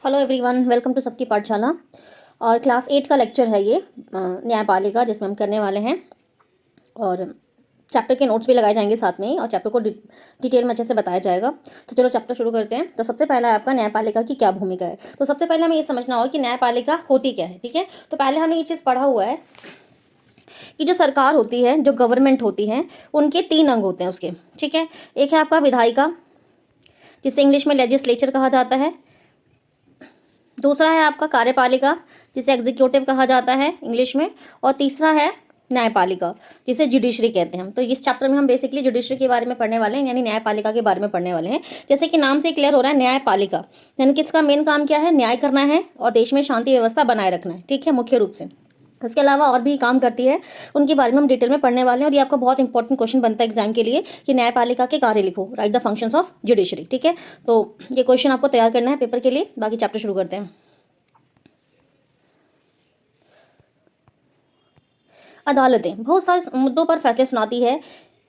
Hello everyone, welcome to सबकी पाठशाला। और क्लास 8 का लेक्चर है ये न्यायपालिका, जिसमें हम करने वाले हैं। और चैप्टर के नोट्स भी लगाए जाएंगे साथ में ही, और चैप्टर को डिटेल में अच्छे से बताया जाएगा। तो चलो चैप्टर शुरू करते हैं। तो सबसे पहला है आपका न्यायपालिका की क्या भूमिका है। तो सबसे पहले हमें ये समझना होगा कि न्यायपालिका होती क्या है। ठीक है, तो पहले हमें ये चीज़ पढ़ा हुआ है कि जो सरकार होती है, जो गवर्नमेंट होती है, उनके 3 अंग होते हैं उसके। ठीक है, एक है आपका विधायिका, जिसे इंग्लिश में लेजिस्लेचर कहा जाता है। दूसरा है आपका कार्यपालिका, जिसे एग्जीक्यूटिव कहा जाता है इंग्लिश में। और तीसरा है न्यायपालिका, जिसे जुडिशरी कहते हैं। तो इस चैप्टर में हम बेसिकली जुडिशरी के बारे में पढ़ने वाले हैं, यानी न्यायपालिका के बारे में पढ़ने वाले हैं। जैसे कि नाम से क्लियर हो रहा है, न्यायपालिका यानी कि इसका मेन काम क्या है, न्याय करना है और देश में शांति व्यवस्था बनाए रखना है। ठीक है, मुख्य रूप से। इसके अलावा और भी काम करती है, उनके बारे में हम डिटेल में पढ़ने वाले हैं। और ये आपका बहुत इंपॉर्टेंट क्वेश्चन बनता है एग्जाम के लिए कि न्यायपालिका के कार्य लिखो, right the functions of judiciary. ठीक है, तो ये क्वेश्चन आपको तैयार करना है पेपर के लिए। बाकी चैप्टर शुरू करते हैं। अदालतें बहुत सारे मुद्दों पर फैसले सुनाती है।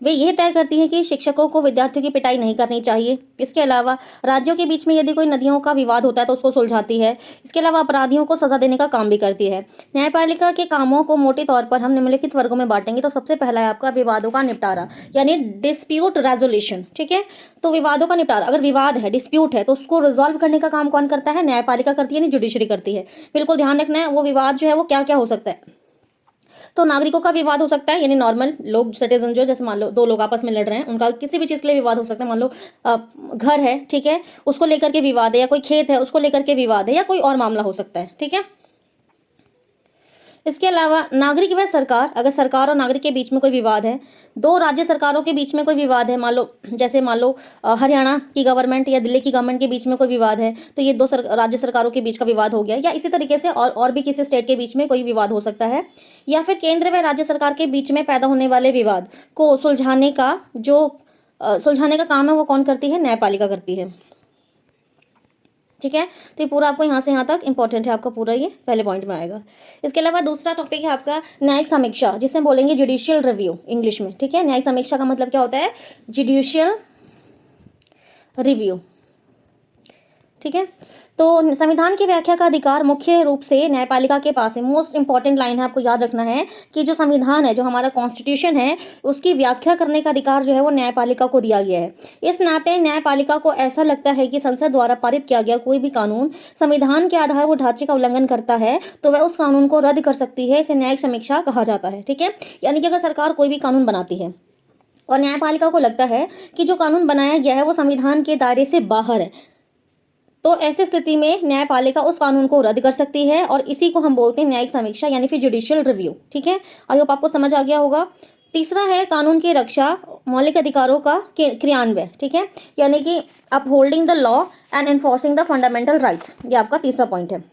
वे यह तय करती हैं कि शिक्षकों को विद्यार्थियों की पिटाई नहीं करनी चाहिए। इसके अलावा राज्यों के बीच में यदि कोई नदियों का विवाद होता है तो उसको सुलझाती है। इसके अलावा अपराधियों को सजा देने का काम भी करती है। न्यायपालिका के कामों को मोटे तौर पर हम निम्नलिखित वर्गों में बांटेंगे। तो सबसे पहला है आपका विवादों का निपटारा, यानी डिस्प्यूट रेजोल्यूशन। ठीक है, तो विवादों का निपटारा, अगर विवाद है, डिस्प्यूट है, तो उसको रिजॉल्व करने का काम कौन करता है, न्यायपालिका करती है, यानी जुडिशरी करती है। बिल्कुल ध्यान रखना है, वो विवाद जो है वो क्या क्या हो सकता है। तो नागरिकों का विवाद हो सकता है, यानी नॉर्मल लोग, सिटीजन जो, जैसे मान लो दो लोग आपस में लड़ रहे हैं, उनका किसी भी चीज़ के लिए विवाद हो सकता है। मान लो घर है, ठीक है, उसको लेकर के विवाद है, या कोई खेत है उसको लेकर के विवाद है, या कोई और मामला हो सकता है। ठीक है, इसके अलावा नागरिक व सरकार, अगर सरकार और नागरिक के बीच में कोई विवाद है, दो राज्य सरकारों के बीच में कोई विवाद है, मान लो जैसे मान लो हरियाणा की गवर्नमेंट या दिल्ली की गवर्नमेंट के बीच में कोई विवाद है, तो ये दो राज्य सरकारों के बीच का विवाद हो गया। या इसी तरीके से और भी किसी स्टेट के बीच में कोई विवाद हो सकता है। या फिर केंद्र व राज्य सरकार के बीच में पैदा होने वाले विवाद को सुलझाने का काम है, वो कौन करती है, न्यायपालिका करती है। ठीक है, तो ये पूरा आपको यहाँ से यहाँ तक इंपॉर्टेंट है, आपका पूरा ये पहले पॉइंट में आएगा। इसके अलावा दूसरा टॉपिक है आपका न्यायिक समीक्षा, जिसे हम बोलेंगे जुडिशियल रिव्यू इंग्लिश में। ठीक है, न्यायिक समीक्षा का मतलब क्या होता है, जुडिशियल रिव्यू। ठीक है, तो संविधान की व्याख्या का अधिकार मुख्य रूप से न्यायपालिका के पास है। मोस्ट इंपॉर्टेंट लाइन है, आपको याद रखना है कि जो संविधान है, जो हमारा कॉन्स्टिट्यूशन है, उसकी व्याख्या करने का अधिकार जो है वो न्यायपालिका को दिया गया है। इस नाते न्यायपालिका को ऐसा लगता है कि संसद द्वारा पारित किया गया कोई भी कानून संविधान के आधार वो ढांचे का उल्लंघन करता है, तो वह उस कानून को रद्द कर सकती है। इसे न्यायिक समीक्षा कहा जाता है। ठीक है, यानी कि अगर सरकार कोई भी कानून बनाती है और न्यायपालिका को लगता है कि जो कानून बनाया गया है वो संविधान के दायरे से बाहर है, तो ऐसी स्थिति में न्यायपालिका उस कानून को रद्द कर सकती है, और इसी को हम बोलते हैं न्यायिक समीक्षा, यानी फिर जुडिशियल रिव्यू। ठीक है, आई होप आपको समझ आ गया होगा। तीसरा है कानून की रक्षा, मौलिक अधिकारों का क्रियान्वयन। ठीक है, यानी कि upholding the law and enforcing the fundamental rights, ये आपका तीसरा पॉइंट है।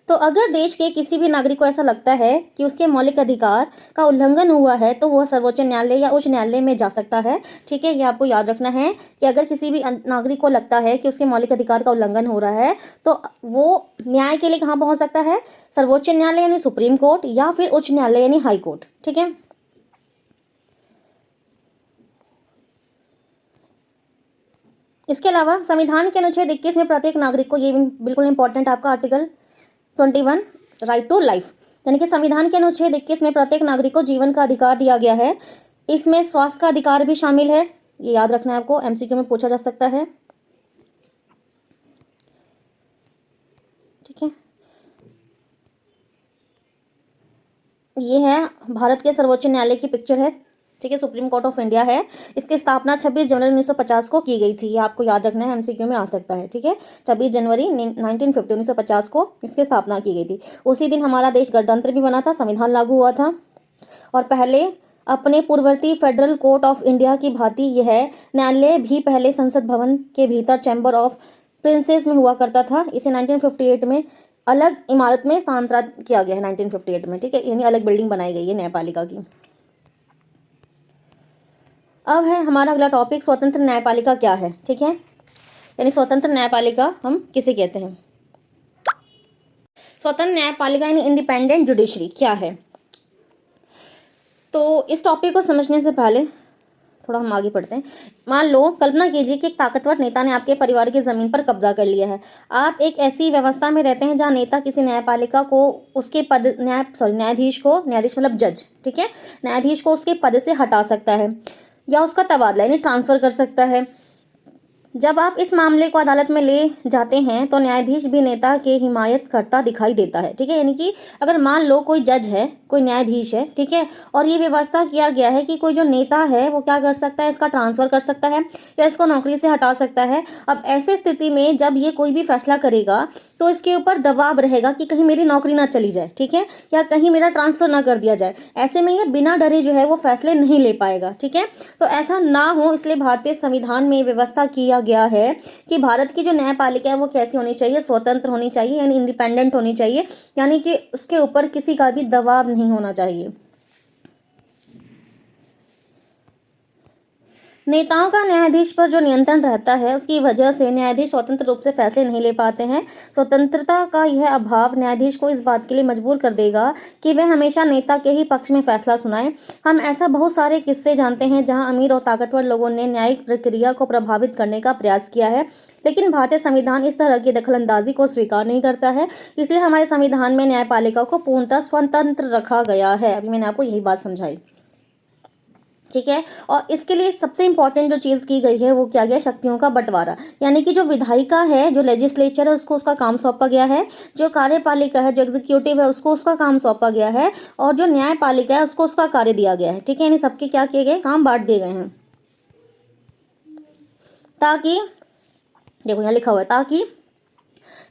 तो अगर देश के किसी भी नागरिक को ऐसा लगता है कि उसके मौलिक अधिकार का उल्लंघन हुआ है, तो वह सर्वोच्च न्यायालय या उच्च न्यायालय में जा सकता है। ठीक है, ये आपको याद रखना है कि अगर किसी भी नागरिक को लगता है कि उसके मौलिक अधिकार का उल्लंघन हो रहा है, तो वो न्याय के लिए कहाँ पहुँच सकता है, सर्वोच्च न्यायालय यानी सुप्रीम कोर्ट, या फिर उच्च न्यायालय यानी हाई कोर्ट। ठीक है, इसके अलावा संविधान के अनुच्छेद 21 में प्रत्येक नागरिक को, ये बिल्कुल इंपॉर्टेंट आपका आर्टिकल 21, राइट टू लाइफ, यानी कि संविधान के अनुच्छेद 21 में प्रत्येक नागरिक को जीवन का अधिकार दिया गया है। इसमें स्वास्थ्य का अधिकार भी शामिल है, ये याद रखना है आपको, एमसीक्यू में पूछा जा सकता है। ठीक है, ये है भारत के सर्वोच्च न्यायालय की पिक्चर है। ठीक है, सुप्रीम कोर्ट ऑफ इंडिया है। इसकी स्थापना 26 जनवरी 1950 को की गई थी, ये आपको याद रखना है, एमसीक्यू में आ सकता है। ठीक है, 26 जनवरी 1950 को इसकी स्थापना की गई थी। उसी दिन हमारा देश गणतंत्र भी बना था, संविधान लागू हुआ था। और पहले अपने पूर्ववर्ती फेडरल कोर्ट ऑफ इंडिया की भांति यह न्यायालय भी पहले संसद भवन के भीतर चैम्बर ऑफ प्रिंसेस में हुआ करता था। इसे 1958 में अलग इमारत में स्थानांतरित किया गया है, 1958 में। ठीक है, यानी अलग बिल्डिंग बनाई गई है न्यायपालिका की। अब है हमारा अगला टॉपिक, स्वतंत्र न्यायपालिका क्या है। ठीक है, यानी स्वतंत्र न्यायपालिका हम किसे कहते हैं। स्वतंत्र न्यायपालिका यानी इंडिपेंडेंट जुडिशरी क्या है। तो इस टॉपिक को समझने से पहले थोड़ा हम आगे पढ़ते हैं। मान लो, कल्पना कीजिए कि एक ताकतवर नेता ने आपके परिवार की ज़मीन पर कब्जा कर लिया है। आप एक ऐसी व्यवस्था में रहते हैं जहां नेता किसी न्यायपालिका को उसके पद न्यायाधीश मतलब जज, ठीक है, न्यायाधीश को उसके पद से हटा सकता है या उसका तबादला यानी ट्रांसफ़र कर सकता है। जब आप इस मामले को अदालत में ले जाते हैं तो न्यायाधीश भी नेता के हिमायत करता दिखाई देता है, ठीक है। यानी कि अगर मान लो कोई जज है, कोई न्यायाधीश है, ठीक है, और ये व्यवस्था किया गया है कि कोई जो नेता है वो क्या कर सकता है, इसका ट्रांसफ़र कर सकता है या इसको नौकरी से हटा सकता है। अब ऐसे स्थिति में जब ये कोई भी फैसला करेगा तो इसके ऊपर दबाव रहेगा कि कहीं मेरी नौकरी ना चली जाए, ठीक है, या कहीं मेरा ट्रांसफ़र ना कर दिया जाए। ऐसे में ये बिना डरे जो है वो फैसले नहीं ले पाएगा, ठीक है। तो ऐसा ना हो इसलिए भारतीय संविधान में व्यवस्था किया गया है कि भारत की जो न्यायपालिका है वो कैसी होनी चाहिए, स्वतंत्र होनी चाहिए, यानी इंडिपेंडेंट होनी चाहिए, यानी कि उसके ऊपर किसी का भी दबाव नहीं होना चाहिए। नेताओं का न्यायाधीश पर जो नियंत्रण रहता है उसकी वजह से न्यायाधीश स्वतंत्र रूप से फैसले नहीं ले पाते हैं। स्वतंत्रता का यह अभाव न्यायाधीश को इस बात के लिए मजबूर कर देगा कि वह हमेशा नेता के ही पक्ष में फैसला सुनाए। हम ऐसा बहुत सारे किस्से जानते हैं जहां अमीर और ताकतवर लोगों ने न्यायिक प्रक्रिया को प्रभावित करने का प्रयास किया है, लेकिन भारतीय संविधान इस तरह की दखलंदाजी को स्वीकार नहीं करता है। इसलिए हमारे संविधान में न्यायपालिका को पूर्णतः स्वतंत्र रखा गया है। अभी मैंने आपको यही बात समझाई, ठीक है। और इसके लिए सबसे इंपॉर्टेंट जो चीज़ की गई है वो क्या गया, शक्तियों का बंटवारा, यानी कि जो विधायिका है, जो लेजिस्लेचर है, उसको उसका काम सौंपा गया है, जो कार्यपालिका है, जो एग्जीक्यूटिव है, उसको उसका काम सौंपा गया है, और जो न्यायपालिका है उसको उसका कार्य दिया गया है, ठीक है। यानी सबके क्या किए गए, काम बांट दिए गए हैं, ताकि देखो यहाँ लिखा हुआ है, ताकि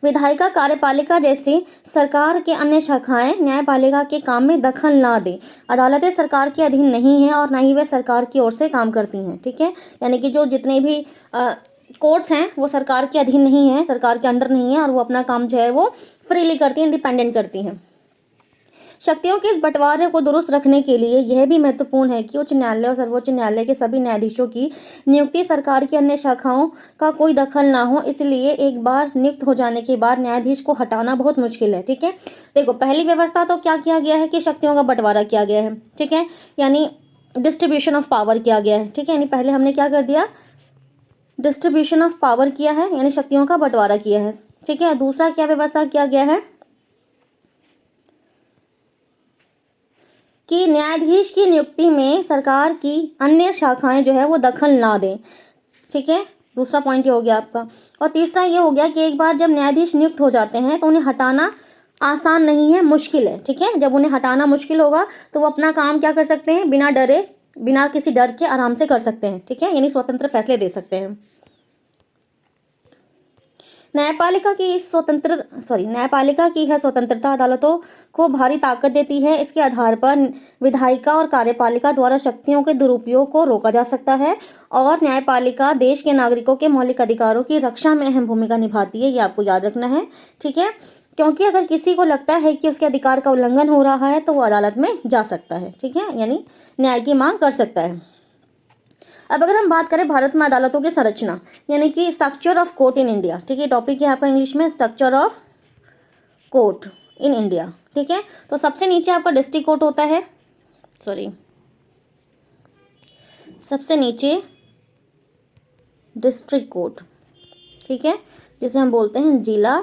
विधायिका कार्यपालिका जैसी सरकार के अन्य शाखाएं न्यायपालिका के काम में दखल ना दें। अदालतें सरकार के अधीन नहीं हैं और ना ही वे सरकार की ओर से काम करती हैं, ठीक है। यानी कि जो जितने भी कोर्ट्स हैं वो सरकार के अधीन नहीं है, सरकार के अंडर नहीं है, और वो अपना काम जो है वो फ्रीली करती हैं, इंडिपेंडेंट करती हैं। शक्तियों के इस बंटवारे को दुरुस्त रखने के लिए यह भी महत्वपूर्ण है कि उच्च न्यायालय और सर्वोच्च न्यायालय के सभी न्यायाधीशों की नियुक्ति सरकार की अन्य शाखाओं का कोई दखल ना हो। इसलिए एक बार नियुक्त हो जाने के बाद न्यायाधीश को हटाना बहुत मुश्किल है, ठीक है। देखो, पहली व्यवस्था तो क्या किया गया है कि शक्तियों का बंटवारा किया गया है, ठीक है, यानी डिस्ट्रीब्यूशन ऑफ पावर किया गया है, ठीक है। यानी पहले हमने क्या कर दिया, डिस्ट्रीब्यूशन ऑफ पावर किया है, यानी शक्तियों का बंटवारा किया है, ठीक है। दूसरा क्या व्यवस्था किया गया है कि न्यायाधीश की नियुक्ति में सरकार की अन्य शाखाएं जो है वो दखल ना दें, ठीक है। दूसरा पॉइंट ये हो गया आपका। और तीसरा ये हो गया कि एक बार जब न्यायाधीश नियुक्त हो जाते हैं तो उन्हें हटाना आसान नहीं है, मुश्किल है, ठीक है। जब उन्हें हटाना मुश्किल होगा तो वो अपना काम क्या कर सकते हैं, बिना डरे, बिना किसी डर के आराम से कर सकते हैं, ठीक है, यानी स्वतंत्र फैसले दे सकते हैं। न्यायपालिका की यह स्वतंत्रता अदालतों को भारी ताकत देती है। इसके आधार पर विधायिका और कार्यपालिका द्वारा शक्तियों के दुरुपयोग को रोका जा सकता है, और न्यायपालिका देश के नागरिकों के मौलिक अधिकारों की रक्षा में अहम भूमिका निभाती है। ये आपको याद रखना है, ठीक है, क्योंकि अगर किसी को लगता है कि उसके अधिकार का उल्लंघन हो रहा है तो वो अदालत में जा सकता है, ठीक है, यानी न्याय की मांग कर सकता है। अब अगर हम बात करें भारत में अदालतों की संरचना, यानी कि structure of court in India, ठीक है, टॉपिक है आपका इंग्लिश में structure of court in India, ठीक है। तो सबसे नीचे आपका डिस्ट्रिक्ट कोर्ट होता है, सबसे नीचे डिस्ट्रिक्ट कोर्ट, ठीक है, जिसे हम बोलते हैं जिला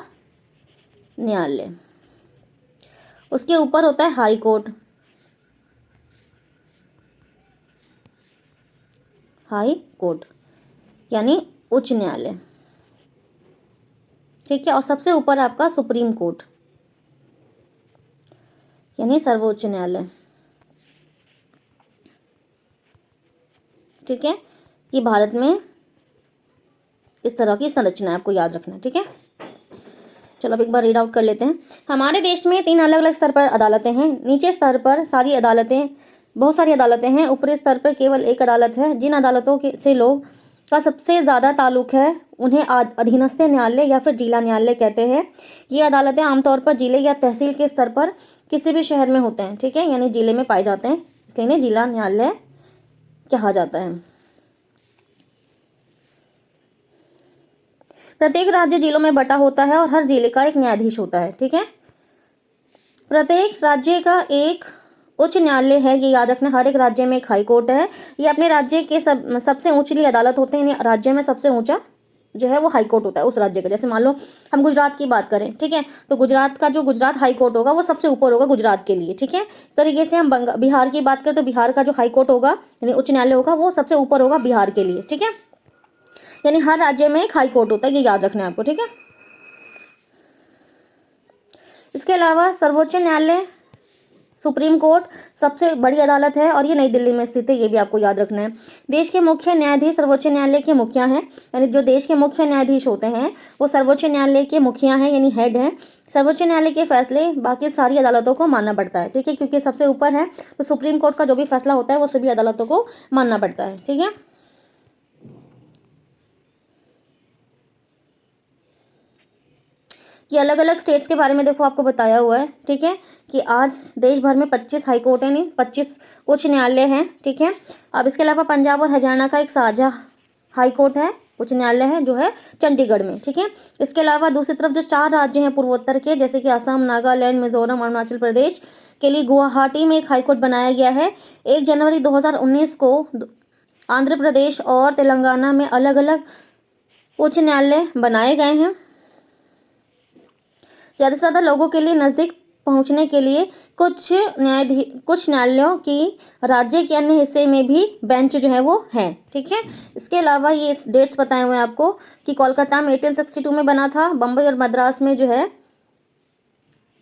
न्यायालय। उसके ऊपर होता है हाई कोर्ट, हाई कोर्ट यानी उच्च न्यायालय, ठीक है। और सबसे ऊपर आपका सुप्रीम कोर्ट यानी सर्वोच्च न्यायालय, ठीक है। ये भारत में इस तरह की संरचना है, आपको याद रखना है, ठीक है। चलो अब एक बार रीड आउट कर लेते हैं। हमारे देश में 3 अलग अलग स्तर पर अदालतें हैं। नीचे स्तर पर बहुत सारी अदालतें हैं। ऊपरी स्तर पर केवल एक अदालत है। जिन अदालतों के से लोग का सबसे ज़्यादा ताल्लुक है उन्हें अधीनस्थ न्यायालय या फिर जिला न्यायालय कहते हैं। ये अदालतें आमतौर पर जिले या तहसील के स्तर पर किसी भी शहर में होते हैं, ठीक है, यानी जिले में पाए जाते हैं, इसलिए इन्हें जिला न्यायालय कहा जाता है। प्रत्येक राज्य जिलों में बटा होता है और हर जिले का एक न्यायाधीश होता है, ठीक है। प्रत्येक राज्य का एक उच्च न्यायालय है, ये याद रखना, हर एक राज्य में एक हाई कोर्ट है। ये अपने राज्य के सबसे ऊंची अदालत होते हैं, राज्य में सबसे ऊंचा जो है वो हाई कोर्ट होता है उस राज्य का। जैसे मान लो हम गुजरात की बात करें, ठीक है, तो गुजरात का जो गुजरात हाई कोर्ट होगा वो सबसे ऊपर होगा गुजरात के लिए, ठीक है। इस तरीके से हम बिहार की बात करें तो बिहार का जो हाई कोर्ट होगा यानी उच्च न्यायालय होगा वो सबसे ऊपर होगा बिहार के लिए, ठीक है। यानी हर राज्य में एक हाई कोर्ट होता है, ये याद रखना है आपको, ठीक है। इसके अलावा सर्वोच्च न्यायालय, सुप्रीम कोर्ट सबसे बड़ी अदालत है और ये नई दिल्ली में स्थित है, ये भी आपको याद रखना है। देश के मुख्य न्यायाधीश सर्वोच्च न्यायालय के मुखिया हैं, यानी जो देश के मुख्य न्यायाधीश होते हैं वो सर्वोच्च न्यायालय के मुखिया हैं यानी हेड हैं। सर्वोच्च न्यायालय के फैसले बाकी सारी अदालतों को मानना पड़ता है, ठीक है, क्योंकि सबसे ऊपर है तो सुप्रीम कोर्ट का जो भी फैसला होता है वो सभी अदालतों को मानना पड़ता है, ठीक है। ये अलग अलग स्टेट्स के बारे में देखो आपको बताया हुआ है, ठीक है, कि आज देश भर में 25 हाई कोर्ट है, नहीं 25 उच्च न्यायालय हैं, ठीक है। अब इसके अलावा पंजाब और हरियाणा का एक साझा हाई कोर्ट है, उच्च न्यायालय है जो है चंडीगढ़ में, ठीक है। इसके अलावा दूसरी तरफ जो 4 राज्य हैं पूर्वोत्तर के, जैसे कि असम, नागालैंड, मिजोरम, अरुणाचल प्रदेश के लिए गुवाहाटी में एक हाई कोर्ट बनाया गया है। 1 जनवरी 2019 को आंध्र प्रदेश और तेलंगाना में अलग अलग उच्च न्यायालय बनाए गए हैं। ज़्यादा से ज़्यादा लोगों के लिए नज़दीक पहुंचने के लिए कुछ न्यायालयों की राज्य के अन्य हिस्से में भी बेंच जो है वो है, ठीक है। इसके अलावा ये डेट्स बताए हुए हैं आपको कि कोलकाता में 1862 में बना था, बम्बई और मद्रास में जो है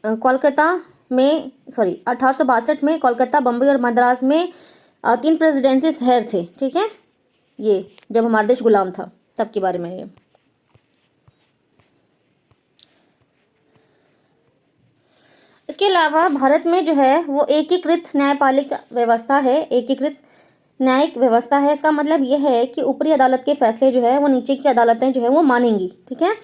कोलकाता में 1862 में कोलकाता, बम्बई और मद्रास में 3 प्रेसिडेंसी शहर थे, ठीक है। ये जब हमारा देश गुलाम था तब के बारे में ये। इसके अलावा भारत में जो है वो एकीकृत न्यायपालिका व्यवस्था है, एकीकृत न्यायिक व्यवस्था है। इसका मतलब यह है कि ऊपरी अदालत के फैसले जो है वो नीचे की अदालतें जो है वो मानेंगी, ठीक है।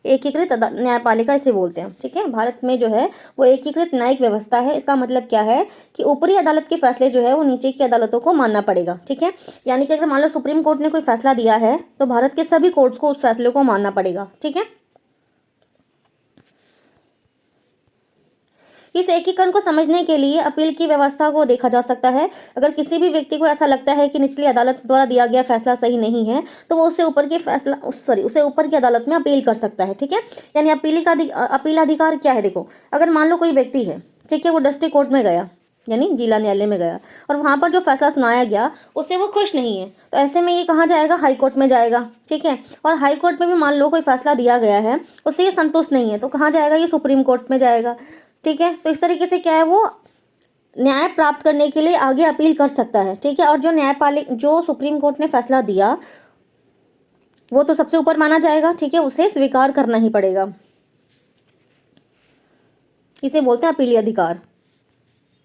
एकीकृत न्यायपालिका इसे बोलते हैं, ठीक है। भारत में जो है वो एकीकृत न्यायिक व्यवस्था है। इसका मतलब क्या है कि ऊपरी अदालत के फैसले जो है वो नीचे की अदालतों को मानना पड़ेगा, ठीक है। यानी कि अगर मान लो सुप्रीम कोर्ट ने कोई फैसला दिया है तो भारत के सभी कोर्ट्स को उस फैसले को मानना पड़ेगा, ठीक है। इस एकीकरण को समझने के लिए अपील की व्यवस्था को देखा जा सकता है। अगर किसी भी व्यक्ति को ऐसा लगता है कि निचली अदालत द्वारा दिया गया फैसला सही नहीं है तो वो उसे ऊपर की अदालत में अपील कर सकता है, ठीक है। यानी अपील अधिकार क्या है, देखो अगर मान लो कोई व्यक्ति है, ठीक है, वो डिस्ट्रिक्ट कोर्ट में गया यानी जिला न्यायालय में गया और वहाँ पर जो फैसला सुनाया गया उससे वो खुश नहीं है, तो ऐसे में ये कहाँ जाएगा, हाई कोर्ट में जाएगा, ठीक है। और हाई कोर्ट में भी मान लो कोई फैसला दिया गया है उससे ये संतुष्ट नहीं है तो कहाँ जाएगा, ये सुप्रीम कोर्ट में जाएगा, ठीक है। तो इस तरीके से क्या है वो न्याय प्राप्त करने के लिए आगे अपील कर सकता है, ठीक है। और जो सुप्रीम कोर्ट ने फैसला दिया वो तो सबसे ऊपर माना जाएगा, ठीक है, उसे स्वीकार करना ही पड़ेगा। इसे बोलते हैं अपीली अधिकार,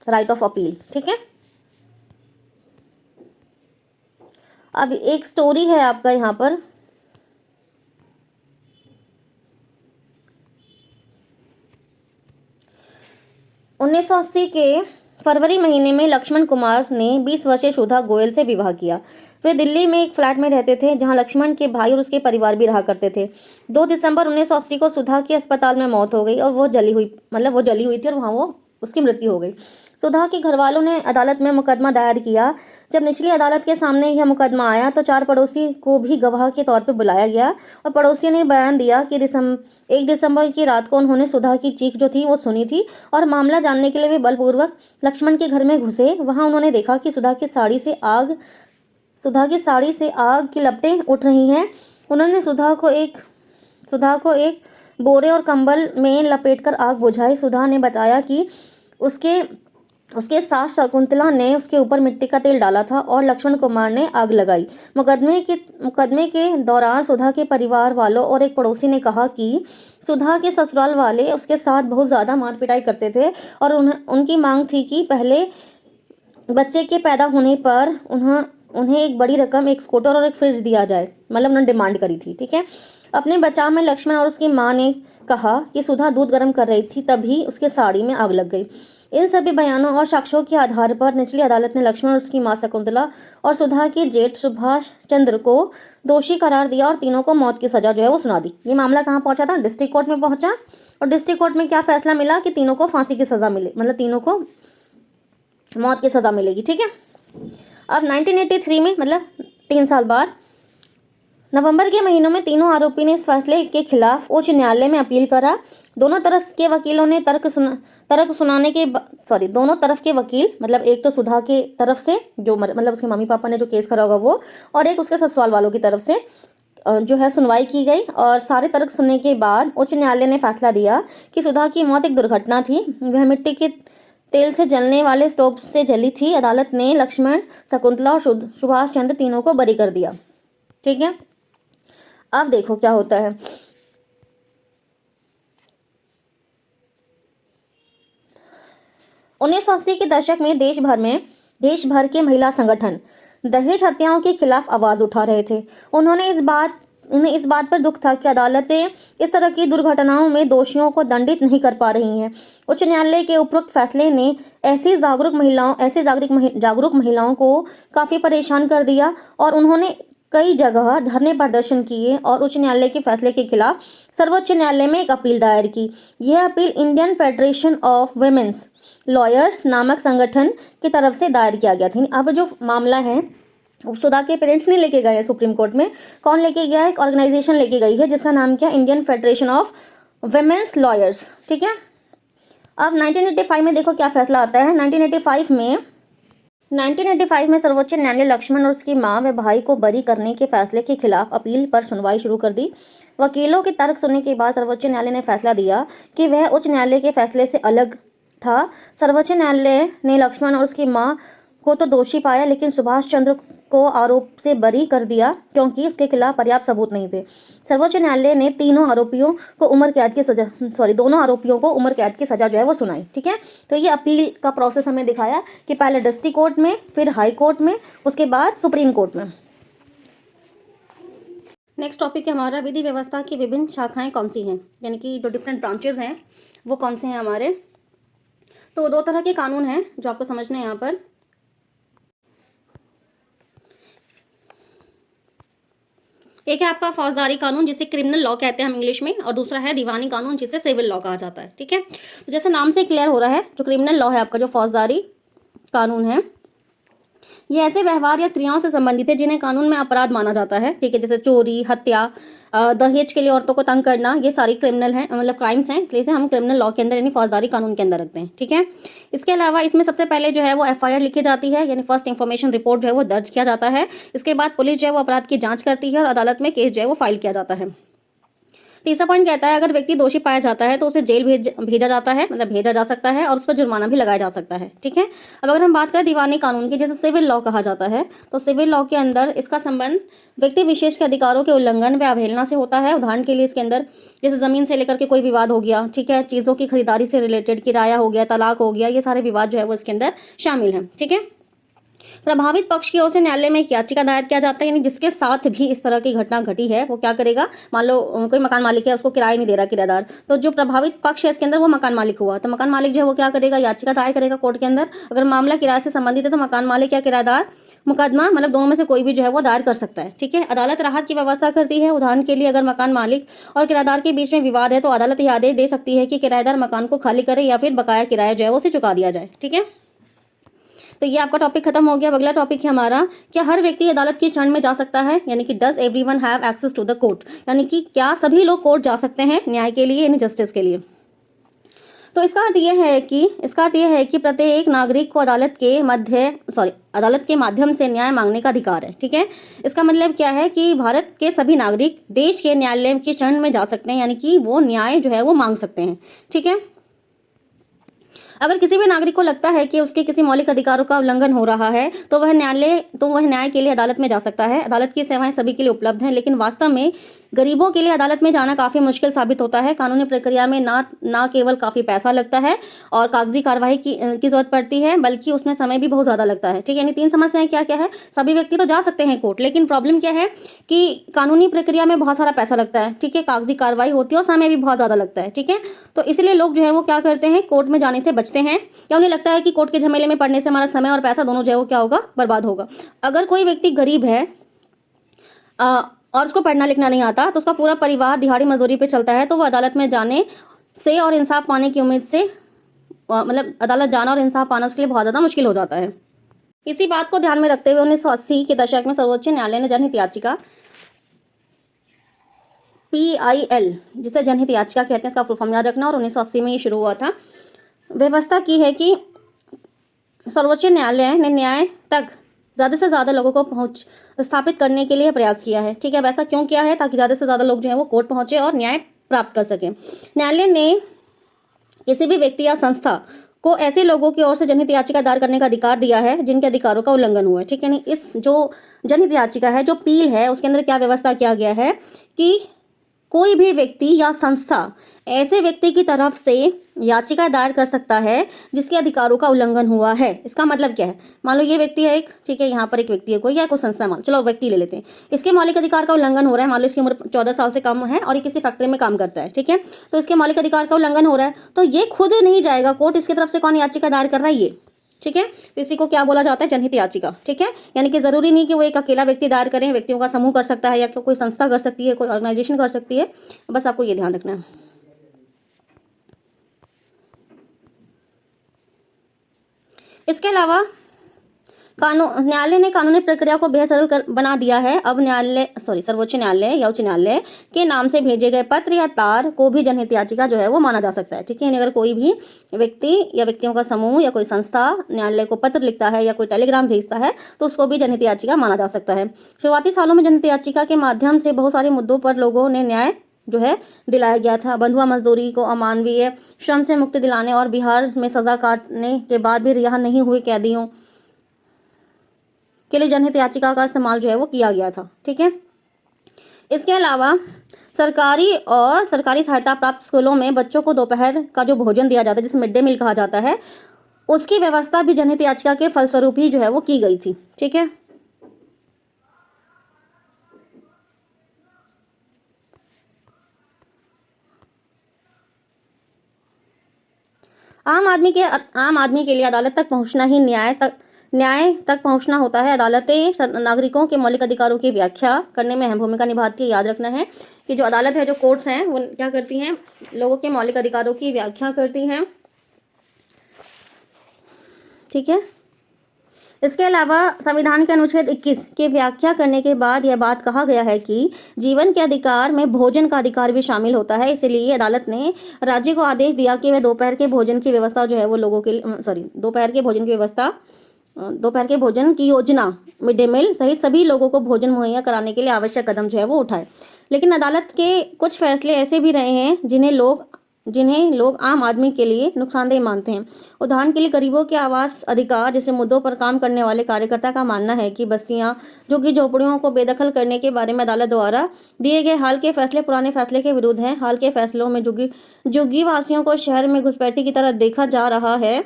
राइट ऑफ अपील, ठीक है। अब एक स्टोरी है आपका यहाँ पर, उन्नीस सौ 1980 के फरवरी महीने में लक्ष्मण कुमार ने 20 वर्षीय सुधा गोयल से विवाह किया। वे दिल्ली में एक फ्लैट में रहते थे जहां लक्ष्मण के भाई और उसके परिवार भी रहा करते थे। 2 दिसंबर 1980 को सुधा की अस्पताल में मौत हो गई और वो जली हुई थी और वहाँ वो उसकी मृत्यु हो गई। सुधा के घर वालों ने अदालत में मुकदमा दायर किया। जब निचली अदालत के सामने यह मुकदमा आया तो 4 पड़ोसी को भी गवाह के तौर पर बुलाया गया और पड़ोसियों ने बयान दिया कि 1 दिसंबर की रात को उन्होंने सुधा की चीख जो थी वो सुनी थी और मामला जानने के लिए वे बलपूर्वक लक्ष्मण के घर में घुसे। वहां उन्होंने देखा कि सुधा की साड़ी से आग की लपटें उठ रही हैं। उन्होंने सुधा को एक बोरे और कंबल में लपेटकर आग बुझाई। सुधा ने बताया कि उसके सास शकुंतला ने उसके ऊपर मिट्टी का तेल डाला था और लक्ष्मण कुमार ने आग लगाई। मुकदमे के दौरान सुधा के परिवार वालों और एक पड़ोसी ने कहा कि सुधा के ससुराल वाले उसके साथ बहुत ज़्यादा मार पिटाई करते थे और उनकी मांग थी कि पहले बच्चे के पैदा होने पर उन्हें एक बड़ी रकम, एक स्कूटर और एक फ्रिज दिया जाए, मतलब उन्होंने डिमांड करी थी, ठीक है। अपने बचाव में लक्ष्मण और उसकी माँ ने कहा कि सुधा दूध गर्म कर रही थी तभी उसके साड़ी में आग लग गई। इन सभी बयानों और साक्ष्यों के आधार पर निचली अदालत ने लक्ष्मण और उसकी मां शकुंतला और सुधा के जेठ सुभाष चंद्र को दोषी करार दिया और तीनों को मौत की सजा जो है वो सुना दी। ये मामला कहाँ पहुंचा था, डिस्ट्रिक्ट कोर्ट में पहुंचा और डिस्ट्रिक्ट कोर्ट में क्या फैसला मिला कि तीनों को फांसी की सजा मिले, मतलब तीनों को मौत की सज़ा मिलेगी। ठीक है। अब 1983 में, मतलब 3 साल बाद, नवंबर के महीनों में तीनों आरोपी ने इस फैसले के खिलाफ उच्च न्यायालय में अपील करा। दोनों तरफ के वकीलों ने तर्क सुनाने के दोनों तरफ के वकील, मतलब एक तो सुधा के तरफ से, जो मतलब उसके मम्मी पापा ने जो केस करा होगा वो, और एक उसके ससुराल वालों की तरफ से जो है सुनवाई की गई। और सारे तर्क सुनने के बाद उच्च न्यायालय ने फैसला दिया कि सुधा की मौत एक दुर्घटना थी, वह मिट्टी के तेल से जलने वाले स्टोव से जली थी। अदालत ने लक्ष्मण, शकुंतला और सुभाष चंद्र तीनों को बरी कर दिया। ठीक है। अब देखो क्या होता है। 1980 के दशक में देश भर के महिला संगठन दहेज हत्याओं के खिलाफ आवाज उठा रहे थे। उन्हें इस बात पर दुख था कि अदालतें इस तरह की दुर्घटनाओं में दोषियों को दंडित नहीं कर पा रही हैं। उच्च न्यायालय के उपरोक्त फैसले ने ऐसी जागरूक महिलाओं को काफी परेशान कर दिया और उन्होंने कई जगह धरने प्रदर्शन किए और उच्च न्यायालय के फैसले के खिलाफ सर्वोच्च न्यायालय में एक अपील दायर की। यह appeal Indian federation of women's lawyers नामक संगठन की तरफ से दायर किया गया था। अब जो मामला है सुधा के पेरेंट्स नहीं लेके गए हैं सुप्रीम कोर्ट में, कौन लेके गया है? एक ऑर्गेनाइजेशन लेके गई है जिसका नाम क्या? Indian federation of women's lawyers. ठीक है। अब 1985 में देखो क्या फैसला आता है। 1985 में सर्वोच्च न्यायालय लक्ष्मण और उसकी मां व भाई को बरी करने के फैसले के खिलाफ अपील पर सुनवाई शुरू कर दी। वकीलों के तर्क सुनने के बाद सर्वोच्च न्यायालय ने फैसला दिया कि वह उच्च न्यायालय के फैसले से अलग था। सर्वोच्च न्यायालय ने लक्ष्मण और उसकी मां को तो दोषी पाया, लेकिन सुभाष चंद्र को आरोप से बरी कर दिया क्योंकि उसके खिलाफ पर्याप्त सबूत नहीं थे। सर्वोच्च न्यायालय ने दोनों आरोपियों को उम्र कैद की सजा जो है वो सुनाई। ठीक है। तो ये अपील का प्रोसेस हमें दिखाया कि पहले डिस्ट्रिक्ट कोर्ट में, फिर हाई कोर्ट में, उसके बाद सुप्रीम कोर्ट में। नेक्स्ट टॉपिक है हमारा विधि व्यवस्था की विभिन्न शाखाएं कौन सी हैं, यानी कि जो डिफरेंट ब्रांचेस हैं वो कौन से हैं हमारे। तो 2 तरह के कानून हैं जो आपको समझना है यहाँ पर। एक है आपका फौजदारी कानून जिसे क्रिमिनल लॉ कहते हैं हम इंग्लिश में, और दूसरा है दीवानी कानून जिसे सिविल लॉ कहा जाता है। ठीक है। तो जैसे नाम से क्लियर हो रहा है, जो क्रिमिनल लॉ है आपका, जो फौजदारी कानून है, ये ऐसे व्यवहार या क्रियाओं से संबंधित है जिन्हें कानून में अपराध माना जाता है। ठीक है। जैसे चोरी, हत्या, दहेज के लिए औरतों को तंग करना, ये सारी क्रिमिनल हैं, मतलब क्राइम्स हैं, इसलिए से हम क्रिमिनल लॉ के अंदर यानी फौजदारी कानून के अंदर रखते हैं। ठीक है। इसके अलावा इसमें सबसे पहले जो है वो FIR लिखी जाती है, यानी फर्स्ट इंफॉर्मेशन रिपोर्ट जो है वो दर्ज किया जाता है। इसके बाद पुलिस जो है वो अपराध की जाँच करती है और अदालत में केस जो है वो फाइल किया जाता है। तीसरा पॉइंट कहता है अगर व्यक्ति दोषी पाया जाता है तो उसे जेल भेजा जाता है, मतलब भेजा जा सकता है, और उस पर जुर्माना भी लगाया जा सकता है। ठीक है। अब अगर हम बात करें दीवानी कानून की, जैसे सिविल लॉ कहा जाता है, तो सिविल लॉ के अंदर इसका संबंध व्यक्ति विशेष के अधिकारों के उल्लंघन व अवहेलना से होता है। उदाहरण के लिए इसके अंदर जैसे जमीन से लेकर के कोई विवाद हो गया, ठीक है, चीज़ों की खरीदारी से रिलेटेड किराया हो गया, तलाक हो गया, ये सारे विवाद जो है वो इसके अंदर शामिल हैं। ठीक है। प्रभावित पक्ष की ओर से न्यायालय में एक याचिका दायर किया जाता है, यानी जिसके साथ भी इस तरह की घटना घटी है वो क्या करेगा। मान लो कोई मकान मालिक है, उसको किराया नहीं दे रहा किराएदार, तो जो प्रभावित पक्ष है इसके अंदर वो मकान मालिक हुआ, तो मकान मालिक जो है वो क्या करेगा, याचिका दायर करेगा कोर्ट के अंदर। अगर मामला किराए से संबंधित है तो मकान मालिक या किराएदार मुकदमा, मतलब दोनों में से कोई भी जो है वो दायर कर सकता है। ठीक है। अदालत राहत की व्यवस्था करती है। उदाहरण के लिए अगर मकान मालिक और किराएदार के बीच में विवाद है तो अदालत यह आदेश दे सकती है कि किराएदार मकान को खाली करे या फिर बकाया किराया जो है वो उसे चुका दिया जाए। ठीक है। तो ये आपका टॉपिक खत्म हो गया। अगला टॉपिक है हमारा, क्या हर व्यक्ति अदालत की शरण में जा सकता है, यानी कि does everyone have access to the court, यानी कि क्या सभी लोग कोर्ट जा सकते हैं न्याय के लिए, यानी जस्टिस के लिए। तो इसका अर्थ यह है कि प्रत्येक नागरिक को अदालत के माध्यम से न्याय मांगने का अधिकार है। ठीक है। इसका मतलब क्या है कि भारत के सभी नागरिक देश के न्यायालय की शरण में जा सकते हैं, यानी कि वो न्याय जो है वो मांग सकते हैं। ठीक है। अगर किसी भी नागरिक को लगता है कि उसके किसी मौलिक अधिकारों का उल्लंघन हो रहा है तो वह न्याय के लिए अदालत में जा सकता है। अदालत की सेवाएं सभी के लिए उपलब्ध हैं, लेकिन वास्तव में गरीबों के लिए अदालत में जाना काफ़ी मुश्किल साबित होता है। कानूनी प्रक्रिया में ना केवल काफ़ी पैसा लगता है और कागजी कार्रवाई की जरूरत पड़ती है, बल्कि उसमें समय भी बहुत ज़्यादा लगता है। ठीक है। यानी 3 समस्याएं क्या क्या है, सभी व्यक्ति तो जा सकते हैं कोर्ट, लेकिन प्रॉब्लम क्या है कि कानूनी प्रक्रिया में बहुत सारा पैसा लगता है। ठीक है। कागजी कार्रवाई होती है और समय भी बहुत ज़्यादा लगता है। ठीक है। तो इसलिए लोग जो है वो क्या करते हैं, कोर्ट में जाने से बचते हैं, या उन्हें लगता है कि कोर्ट के झमेले में पड़ने से हमारा समय और पैसा दोनों जो है वो क्या होगा, बर्बाद होगा। अगर कोई व्यक्ति गरीब है और उसको पढ़ना लिखना नहीं आता, तो उसका पूरा परिवार दिहाड़ी मजदूरी पे चलता है, तो वो अदालत में जाने से और इंसाफ पाने की उम्मीद से मतलब अदालत जाना और इंसाफ पाना उसके लिए बहुत ज़्यादा मुश्किल हो जाता है। इसी बात को ध्यान में रखते हुए 1980 के दशक में सर्वोच्च न्यायालय ने जनहित याचिका PIL, जिसे जनहित याचिका कहते हैं, इसका फुल फॉर्म याद रखना, और 1980 में ये शुरू हुआ था, व्यवस्था की है कि सर्वोच्च न्यायालय ने न्याय तक ज़्यादा से ज़्यादा लोगों को पहुँच स्थापित करने के लिए प्रयास किया है। ठीक है, वैसा क्यों किया है? ताकि ज़्यादा से ज़्यादा लोग जो है वो कोर्ट पहुँचे और न्याय प्राप्त कर सकें। न्यायालय ने किसी भी व्यक्ति या संस्था को ऐसे लोगों की ओर से जनहित याचिका दायर करने का अधिकार दिया है जिनके अधिकारों का उल्लंघन हुआ है। ठीक है, नहीं, इस जो जनहित याचिका है, जो पील है, उसके अंदर क्या व्यवस्था किया गया है कि कोई भी व्यक्ति या संस्था ऐसे व्यक्ति की तरफ से याचिका दायर कर सकता है जिसके अधिकारों का उल्लंघन हुआ है। इसका मतलब क्या है? मान लो ये व्यक्ति है एक, ठीक है, यहाँ पर एक व्यक्ति है कोई, या कोई संस्था, मान चलो व्यक्ति ले लेते हैं, इसके मौलिक अधिकार का उल्लंघन हो रहा है। मान लो इसकी उम्र 14 साल से कम है और ये किसी फैक्ट्री में काम करता है। ठीक है, तो इसके मौलिक अधिकार का उल्लंघन हो रहा है, तो ये खुद नहीं जाएगा कोर्ट, इसकी तरफ से कौन याचिका दायर कर रहा है? ये। ठीक है, तो इसी को क्या बोला जाता है? जनहित याचिका। ठीक है, यानी कि जरूरी नहीं कि वो एक अकेला व्यक्ति दायर करे, व्यक्तियों का समूह कर सकता है, या कोई संस्था कर सकती है, कोई ऑर्गेनाइजेशन कर सकती है। बस आपको ये ध्यान रखना है। इसके अलावा न्यायालय ने कानूनी प्रक्रिया को बेहद सरल बना दिया है। अब सर्वोच्च न्यायालय या उच्च न्यायालय के नाम से भेजे गए पत्र या तार को भी जनहित याचिका जो है वो माना जा सकता है। ठीक है, यानी अगर कोई भी व्यक्ति या व्यक्तियों का समूह या कोई संस्था न्यायालय को पत्र लिखता है या कोई टेलीग्राम भेजता है तो उसको भी जनहित याचिका माना जा सकता है। शुरुआती सालों में जनहित याचिका के माध्यम से बहुत सारे मुद्दों पर लोगों ने न्याय जो है दिलाया गया था। बंधुआ मजदूरी को अमानवीय श्रम से मुक्ति दिलाने और बिहार में सजा काटने के बाद भी रिहा नहीं हुए कैदियों के लिए जनहित याचिका का इस्तेमाल जो है वो किया गया था। ठीक है, इसके अलावा सरकारी सहायता प्राप्त स्कूलों में बच्चों को दोपहर का जो भोजन दिया जाता है, जिसे मिड डे मील कहा जाता है, उसकी व्यवस्था भी जनहित याचिका के फलस्वरूप ही जो है वो की गई थी। ठीक है, आम आदमी के लिए अदालत तक पहुंचना ही न्याय तक पहुंचना होता है। अदालतें नागरिकों के मौलिक अधिकारों की व्याख्या करने में अहम भूमिका निभाती है। याद रखना है कि जो अदालत है, जो कोर्ट्स हैं, वो क्या करती हैं? लोगों के मौलिक अधिकारों की व्याख्या करती हैं। ठीक है, इसके अलावा संविधान के अनुच्छेद 21 की व्याख्या करने के बाद यह बात कहा गया है कि जीवन के अधिकार में भोजन का अधिकार भी शामिल होता है। इसलिए अदालत ने राज्य को आदेश दिया कि वह दोपहर के भोजन की व्यवस्था जो है वो लोगों के दोपहर के भोजन की योजना, मिड डे मील सहित सभी लोगों को भोजन मुहैया कराने के लिए आवश्यक कदम जो है वो उठाए। लेकिन अदालत के कुछ फैसले ऐसे भी रहे हैं जिन्हें लोग आम आदमी के लिए नुकसानदेह मानते हैं। उदाहरण के लिए गरीबों के आवास अधिकार जैसे मुद्दों पर काम करने वाले कार्यकर्ता का मानना है कि बस्तियां, झुग्गी झोपड़ियों को बेदखल करने के बारे में अदालत द्वारा दिए गए हाल के फैसले पुराने फैसले के विरुद्ध हैं। हाल के फैसलों में झुग्गी वासियों को शहर में घुसपैठी की तरह देखा जा रहा है,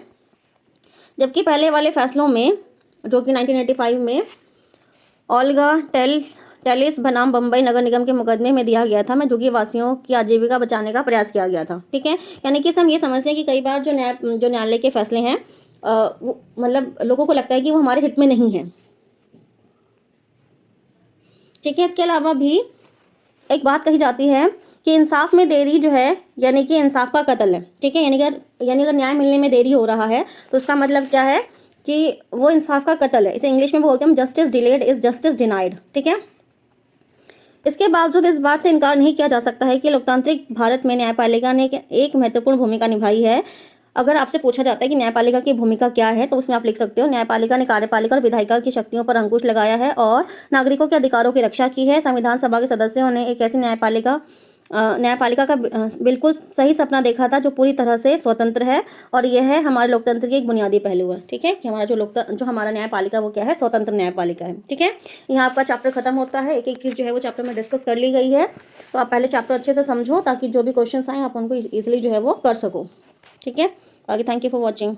जबकि पहले वाले फैसलों में, जो कि 1985 में ओल्गा टेलिस बनाम बम्बई नगर निगम के मुकदमे में दिया गया था, में झुग्गी वासियों की आजीविका बचाने का प्रयास किया गया था। ठीक है, यानी कि हम ये समझते हैं कि कई बार जो न्यायालय के फैसले हैं वो मतलब लोगों को लगता है कि वो हमारे हित में नहीं है। ठीक है, इसके अलावा भी एक बात कही जाती है कि इंसाफ में देरी जो है यानी कि इंसाफ का कत्ल है। ठीक है, यानी अगर न्याय मिलने में देरी हो रहा है तो उसका मतलब क्या है कि वो इंसाफ का कत्ल है। इसे इंग्लिश में बोलते हैं हम justice delayed is justice denied. ठीक है, इसके बावजूद इस बात से इनकार नहीं किया जा सकता है कि लोकतांत्रिक भारत में न्यायपालिका ने एक महत्वपूर्ण भूमिका निभाई है। अगर आपसे पूछा जाता है कि न्यायपालिका की भूमिका क्या है तो उसमें आप लिख सकते हो, न्यायपालिका ने कार्यपालिका और विधायिका की शक्तियों पर अंकुश लगाया है और नागरिकों के अधिकारों की रक्षा की है। संविधान सभा के सदस्यों ने एक ऐसी न्यायपालिका का बिल्कुल सही सपना देखा था जो पूरी तरह से स्वतंत्र है, और यह है हमारे लोकतंत्र की एक बुनियादी पहलू है। ठीक है, कि हमारा जो हमारा न्यायपालिका वो क्या है? स्वतंत्र न्यायपालिका है। ठीक है, यहाँ आपका चैप्टर खत्म होता है। एक एक चीज़ जो है वो चैप्टर में डिस्कस कर ली गई है, तो आप पहले चैप्टर अच्छे से समझो ताकि जो भी क्वेश्चन आए आप उनको ईजिली जो है वो कर सको। ठीक है, आगे थैंक यू फॉर वॉचिंग।